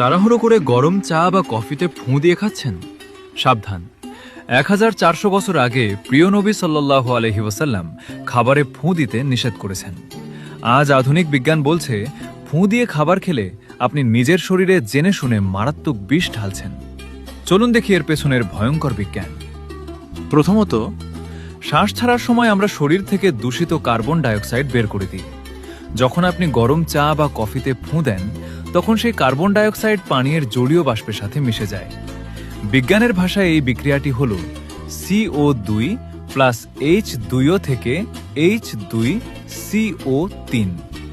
তাড়াহুড়ো করে গরম চা বা কফিতে ফুঁ দিয়ে খাচ্ছেন? সাবধান। 1400 বছর আগে প্রিয় নবী সাল্লাল্লাহু আলাইহি ওয়াসাল্লাম খাবারে ফুঁ দিতে নিষেধ করেছেন। আজ আধুনিক বিজ্ঞান বলছে ফুঁ দিয়ে খাবার খেলে আপনি নিজের শরীরে জেনে শুনে মারাত্মক বিষ ঢালছেন। চলুন দেখি এর পেছনের ভয়ঙ্কর বিজ্ঞান। প্রথমত, শ্বাস ছাড়ার সময় আমরা শরীর থেকে দূষিত কার্বন ডাইঅক্সাইড বের করে দিই। যখন আপনি গরম চা বা কফিতে ফুঁ দেন, তখন সেই কার্বন ডাইঅক্সাইড পানীয়ের জলীয় বাষ্পের সাথে মিশে যায়। বিজ্ঞানের ভাষায় এই বিক্রিয়াটি হল CO2 প্লাস H2O থেকে H2CO3,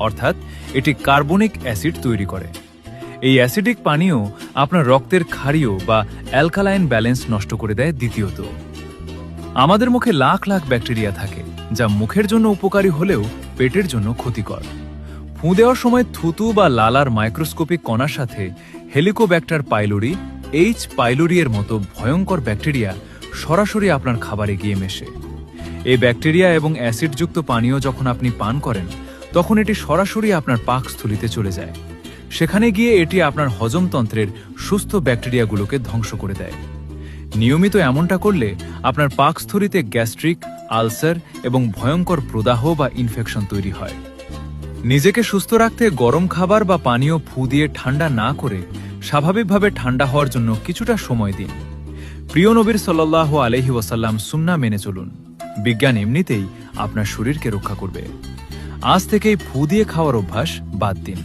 অর্থাৎ এটি কার্বনিক অ্যাসিড তৈরি করে। এই অ্যাসিডিক পানীয় আপনার রক্তের ক্ষারীয় বা অ্যালকালাইন ব্যালেন্স নষ্ট করে দেয়। দ্বিতীয়ত, আমাদের মুখে লাখ লাখ ব্যাকটেরিয়া থাকে, যা মুখের জন্য উপকারী হলেও পেটের জন্য ক্ষতিকর। ফুঁ দেওয়ার সময় থুতু বা লালার মাইক্রোস্কোপিক কণার সাথে হেলিকোব্যাক্টার পাইলোরি, H. পাইলোরি এর মতো ভয়ঙ্কর ব্যাকটেরিয়া সরাসরি আপনার খাবারে গিয়ে মেশে। এই ব্যাকটেরিয়া এবং অ্যাসিডযুক্ত পানীয় যখন আপনি পান করেন, তখন এটি সরাসরি আপনার পাকস্থলিতে চলে যায়। সেখানে গিয়ে এটি আপনার হজমতন্ত্রের সুস্থ ব্যাকটেরিয়াগুলোকে ধ্বংস করে দেয়। নিয়মিত এমনটা করলে আপনার পাকস্থলিতে গ্যাস্ট্রিক, আলসার এবং ভয়ঙ্কর প্রদাহ বা ইনফেকশন তৈরি হয়। নিজেকে সুস্থ রাখতে গরম খাবার বা পানীয় ফুঁ দিয়ে ঠান্ডা না করে স্বাভাবিকভাবে ঠান্ডা হওয়ার জন্য কিছুটা সময় দিন। প্রিয় নবীর সাল্লাল্লাহু আলাইহি ওয়াসাল্লাম সুন্নাহ মেনে চলুন। বিজ্ঞান এমনিতেই আপনার শরীরকে রক্ষা করবে। আজ থেকেই ফুঁ দিয়ে খাওয়ার অভ্যাস বাদ দিন।